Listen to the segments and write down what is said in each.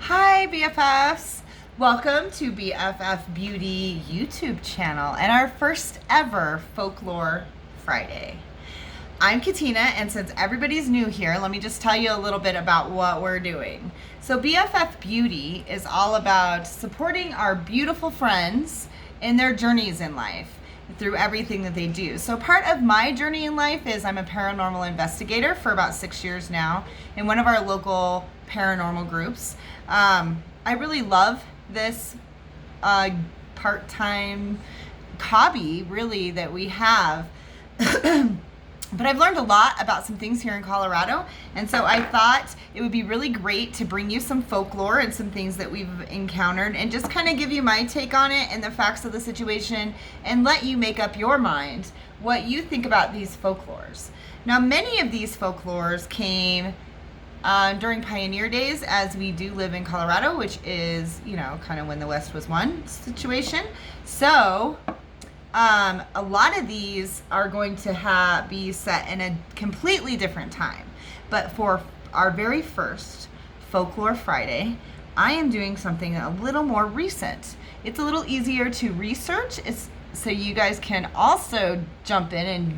Hi BFFs! Welcome to BFF Beauty YouTube channel and our first ever Folklore Friday. I'm Katina, and since everybody's new here, let me just tell you a little bit about what we're doing. So BFF Beauty is all about supporting our beautiful friends in their journeys in life through everything that they do. So part of my journey in life is I'm a paranormal investigator for about 6 years now in one of our local paranormal groups. I really love this part-time hobby really that we have. But I've learned a lot about some things here in Colorado, and so I thought it would be really great to bring you some folklore and some things that we've encountered and just kind of give you my take on it and the facts of the situation and let you make up your mind what you think about these folklores. Now, many of these folklores came during pioneer days, as we do live in Colorado, which is, you know, kind of when the West was won situation. So a lot of these are going to be set in a completely different time. But for our very first Folklore Friday, I am doing something a little more recent. It's a little easier to research, so you guys can also jump in and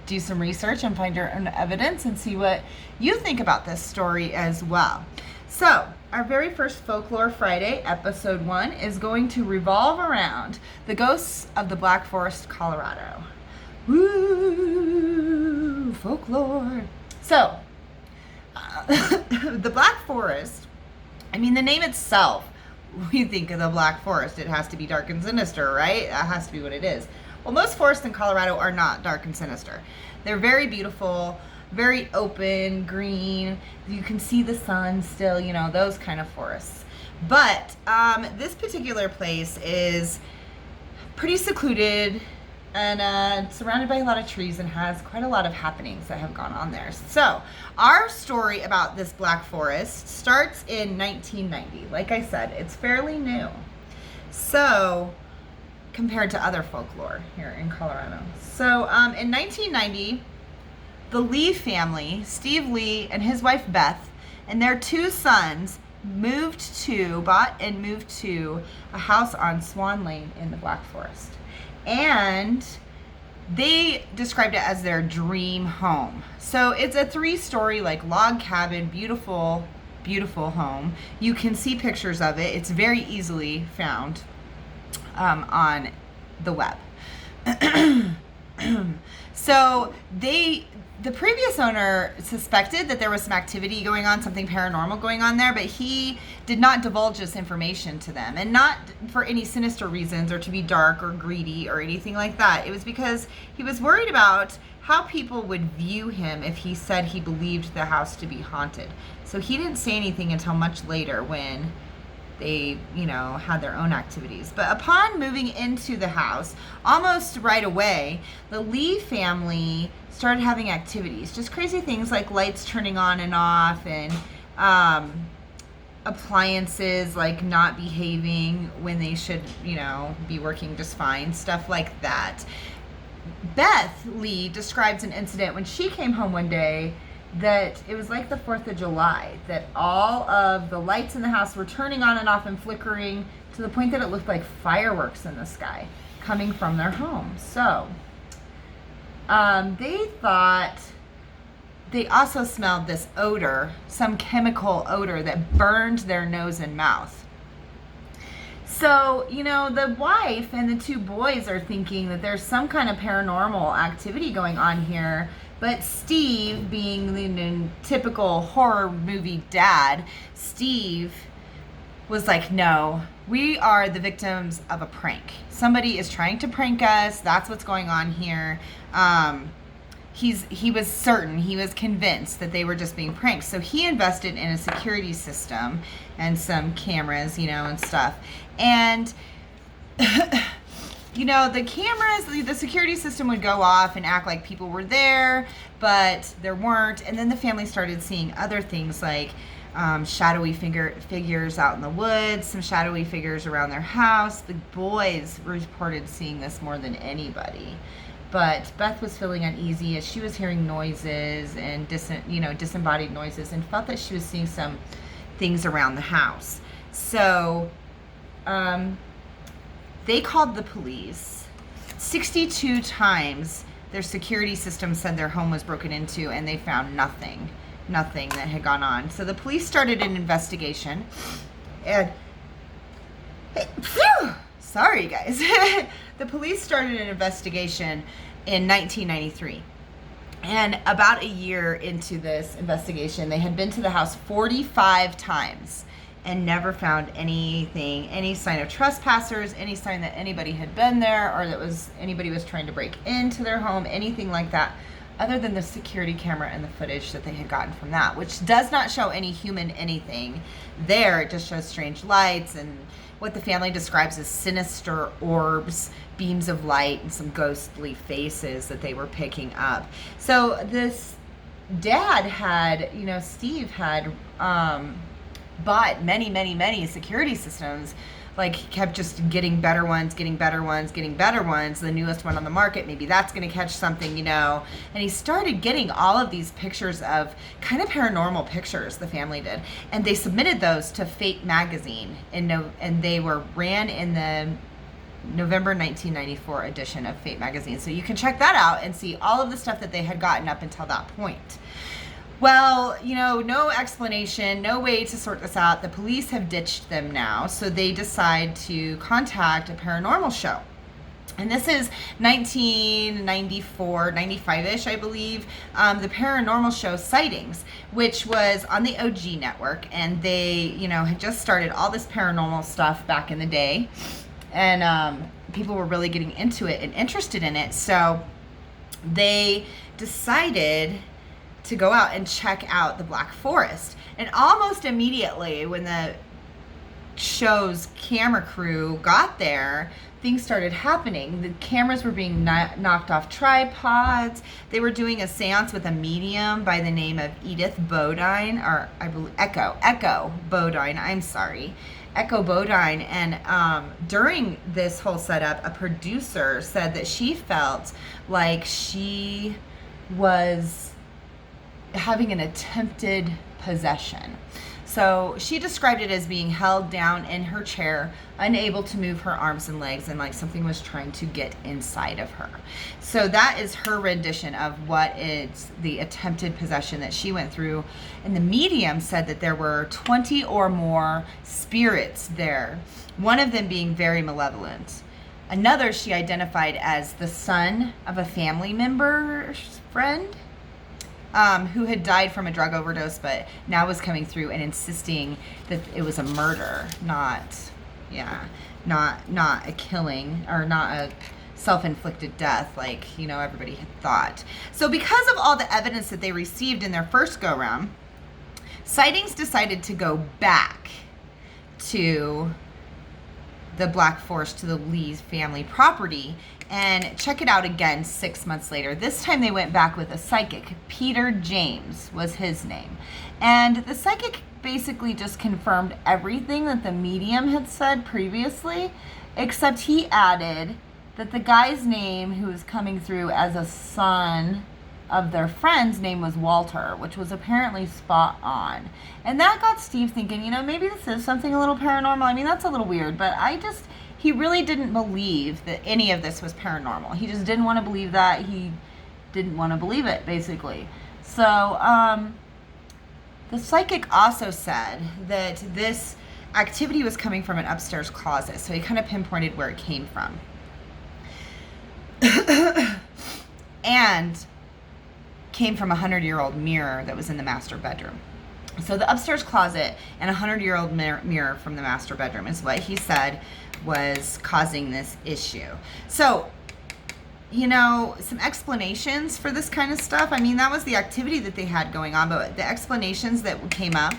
do some research and find your own evidence and see what you think about this story as well. So, our very first Folklore Friday, episode 1, is going to revolve around the ghosts of the Black Forest, Colorado. Woo! Folklore! So, the Black Forest, I mean, the name itself, we think of the Black Forest, it has to be dark and sinister, right? That has to be what it is. Well, most forests in Colorado are not dark and sinister. They're very beautiful, very open, green. You can see the sun still, you know, those kind of forests. But this particular place is pretty secluded and surrounded by a lot of trees and has quite a lot of happenings that have gone on there. So our story about this Black Forest starts in 1990. Like I said, it's fairly new. So compared to other folklore here in Colorado. So in 1990, the Lee family, Steve Lee and his wife Beth, and their 2 sons bought and moved to a house on Swan Lane in the Black Forest. And they described it as their dream home. So it's a 3-story like log cabin, beautiful, beautiful home. You can see pictures of it. It's very easily found on the web. So the previous owner suspected that there was some activity going on, something paranormal going on there, but he did not divulge this information to them, and not for any sinister reasons or to be dark or greedy or anything like that. It was because he was worried about how people would view him if he said he believed the house to be haunted. So he didn't say anything until much later when they, you know, had their own activities. But upon moving into the house, almost right away, the Lee family started having activities, just crazy things like lights turning on and off, and appliances like not behaving when they should, you know, be working just fine, stuff like that. Beth Lee describes an incident when she came home one day that it was like the 4th of July, that all of the lights in the house were turning on and off and flickering to the point that it looked like fireworks in the sky coming from their home. So they thought they also smelled this odor, some chemical odor that burned their nose and mouth. So, you know, the wife and the 2 boys are thinking that there's some kind of paranormal activity going on here. But Steve, being the typical horror movie dad, Steve was like, no, we are the victims of a prank. Somebody is trying to prank us. That's what's going on here. He was certain, he was convinced that they were just being pranked. So he invested in a security system and some cameras, you know, and stuff. And you know, the cameras, the security system would go off and act like people were there, but there weren't. And then the family started seeing other things like shadowy figures out in the woods, some shadowy figures around their house. The boys reported seeing this more than anybody. But Beth was feeling uneasy as she was hearing noises and disembodied noises, and felt that she was seeing some things around the house. So they called the police 62 times. Their security system said their home was broken into, and they found nothing that had gone on. So the police started an investigation, and sorry guys, the police started an investigation in 1993. And about a year into this investigation, they had been to the house 45 times and never found anything, any sign of trespassers, any sign that anybody had been there, or that anybody was trying to break into their home, anything like that, other than the security camera and the footage that they had gotten from that, which does not show any human anything there. It just shows strange lights and what the family describes as sinister orbs, beams of light, and some ghostly faces that they were picking up. So this dad had, Steve had bought many security systems. Like, he kept just getting better ones. The newest one on the market, maybe that's going to catch something, And he started getting all of these pictures of kind of paranormal pictures, the family did. And they submitted those to Fate magazine, and they were ran in the November 1994 edition of Fate magazine. So you can check that out and see all of the stuff that they had gotten up until that point. Well, no explanation, no way to sort this out. The police have ditched them now, so they decide to contact a paranormal show. And this is 1994, 95-ish, I believe, the Paranormal Show Sightings, which was on the OG network. And they, had just started all this paranormal stuff back in the day. And people were really getting into it and interested in it. So they decided to go out and check out the Black Forest. And almost immediately when the show's camera crew got there, things started happening. The cameras were being knocked off tripods. They were doing a seance with a medium by the name of Edith Bodine, or I believe Echo Bodine, I'm sorry. Echo Bodine. And during this whole setup, a producer said that she felt like she was having an attempted possession. So she described it as being held down in her chair, unable to move her arms and legs, and like something was trying to get inside of her. So that is her rendition of what is the attempted possession that she went through. And the medium said that there were 20 or more spirits there, one of them being very malevolent. Another she identified as the son of a family member's friend, who had died from a drug overdose, but now was coming through and insisting that it was a murder, not a killing, or not a self-inflicted death like, everybody had thought. So because of all the evidence that they received in their first go-round, Sightings decided to go back to the Black Forest, to the Lee's family property, and check it out again 6 months later. This time they went back with a psychic. Peter James was his name. And the psychic basically just confirmed everything that the medium had said previously, except he added that the guy's name who was coming through as a son of their friend's name was Walter, which was apparently spot on. And that got Steve thinking, maybe this is something a little paranormal. I mean, that's a little weird, but he really didn't believe that any of this was paranormal. He just didn't want to believe that. He didn't want to believe it, basically. So, the psychic also said that this activity was coming from an upstairs closet. So he kind of pinpointed where it came from. And came from a 100-year-old mirror that was in the master bedroom. So the upstairs closet and a 100-year-old mirror from the master bedroom is what he said was causing this issue. So, some explanations for this kind of stuff. I mean, that was the activity that they had going on, but the explanations that came up,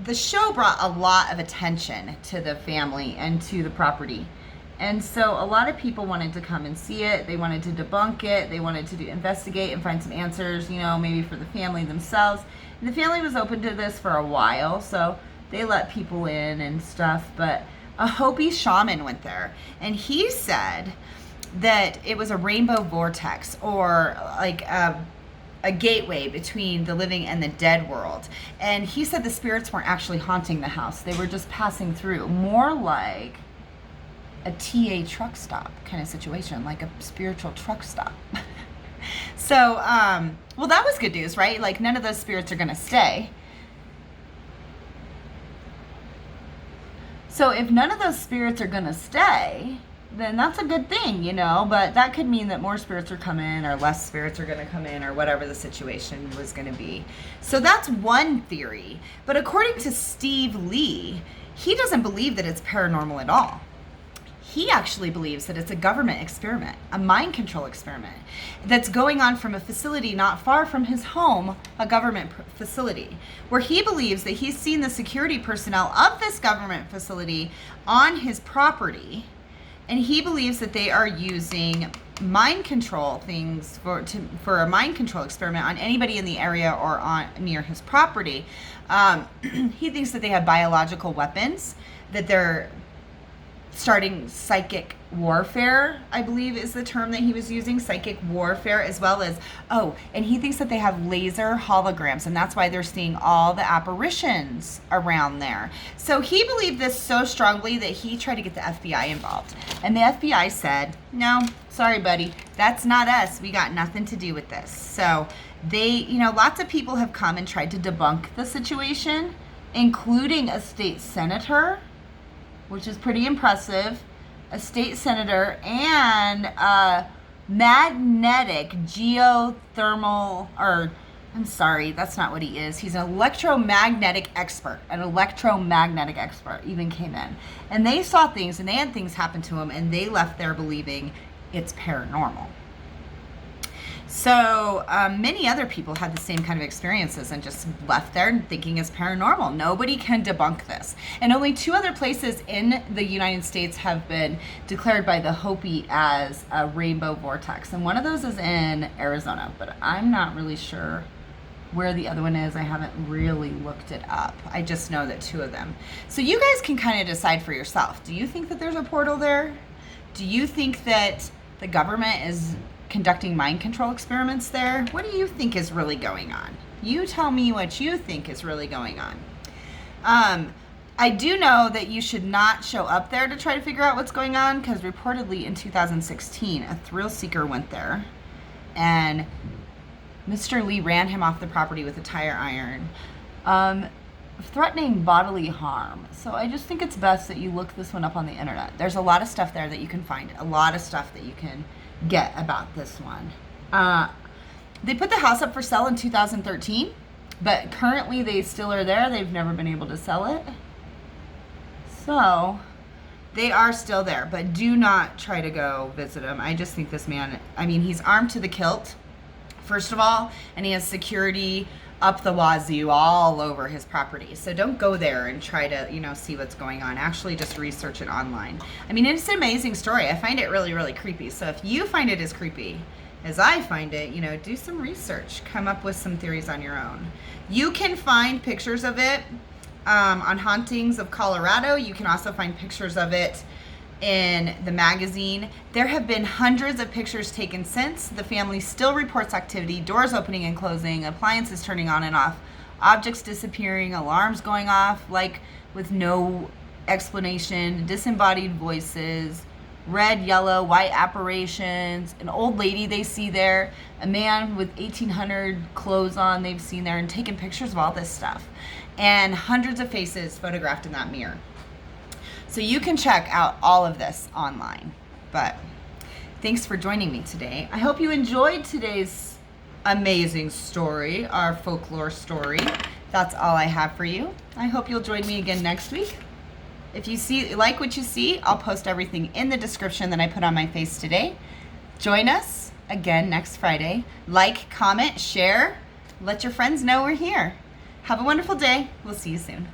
the show brought a lot of attention to the family and to the property. And so a lot of people wanted to come and see it. They wanted to debunk it. They wanted to investigate and find some answers, maybe for the family themselves. And the family was open to this for a while, so they let people in and stuff. But a Hopi Shaman went there, and he said that it was a rainbow vortex, or like a gateway between the living and the dead world. And he said the spirits weren't actually haunting the house. They were just passing through, more like a TA truck stop kind of situation, like a spiritual truck stop. So, well, that was good news, right? Like, none of those spirits are going to stay. So if none of those spirits are going to stay, then that's a good thing, you know, but that could mean that more spirits are coming or less spirits are going to come in or whatever the situation was going to be. So that's one theory. But according to Steve Lee, he doesn't believe that it's paranormal at all. He actually believes that it's a government experiment, a mind control experiment that's going on from a facility not far from his home, a government facility, where he believes that he's seen the security personnel of this government facility on his property. And he believes that they are using mind control things for a mind control experiment on anybody in the area or near his property. He thinks that they have biological weapons, that they're starting psychic warfare, I believe is the term that he was using, psychic warfare, as well as, and he thinks that they have laser holograms, and that's why they're seeing all the apparitions around there. So he believed this so strongly that he tried to get the FBI involved. And the FBI said, no, sorry, buddy, that's not us. We got nothing to do with this. So they, lots of people have come and tried to debunk the situation, including a state senator, which is pretty impressive, a state senator, and a magnetic geothermal, that's not what he is. He's an electromagnetic expert. Even came in. And they saw things, and they had things happen to them, and they left there believing it's paranormal. So many other people had the same kind of experiences and just left there thinking it's paranormal. Nobody can debunk this. And only 2 other places in the United States have been declared by the Hopi as a rainbow vortex. And one of those is in Arizona, but I'm not really sure where the other one is. I haven't really looked it up. I just know that 2 of them. So you guys can kind of decide for yourself. Do you think that there's a portal there? Do you think that the government is conducting mind control experiments there? What do you think is really going on? You tell me what you think is really going on. I do know that you should not show up there to try to figure out what's going on, because reportedly in 2016, a thrill seeker went there and Mr. Lee ran him off the property with a tire iron, threatening bodily harm. So I just think it's best that you look this one up on the internet. There's a lot of stuff there that you can find, a lot of stuff that you can get about this one. They put the house up for sale in 2013, but currently they still are there. They've never been able to sell it. So they are still there, but do not try to go visit him. I just think this man, he's armed to the kilt, first of all, and he has security up the wazoo all over his property. So don't go there and try to, see what's going on. Actually, just research it online. It's an amazing story. I find it really, really creepy. So if you find it as creepy as I find it, do some research. Come up with some theories on your own. You can find pictures of it on Hauntings of Colorado. You can also find pictures of it in the magazine. There have been hundreds of pictures taken since. The family still reports activity, doors opening and closing, appliances turning on and off, objects disappearing, alarms going off like with no explanation, disembodied voices, red, yellow, white apparitions, an old lady they see there, a man with 1800 clothes on they've seen there, and taken pictures of all this stuff, and hundreds of faces photographed in that mirror. So you can check out all of this online. But thanks for joining me today. I hope you enjoyed today's amazing story, our folklore story. That's all I have for you. I hope you'll join me again next week. If you like what you see, I'll post everything in the description that I put on my face today. Join us again next Friday. Like, comment, share, let your friends know we're here. Have a wonderful day. We'll see you soon.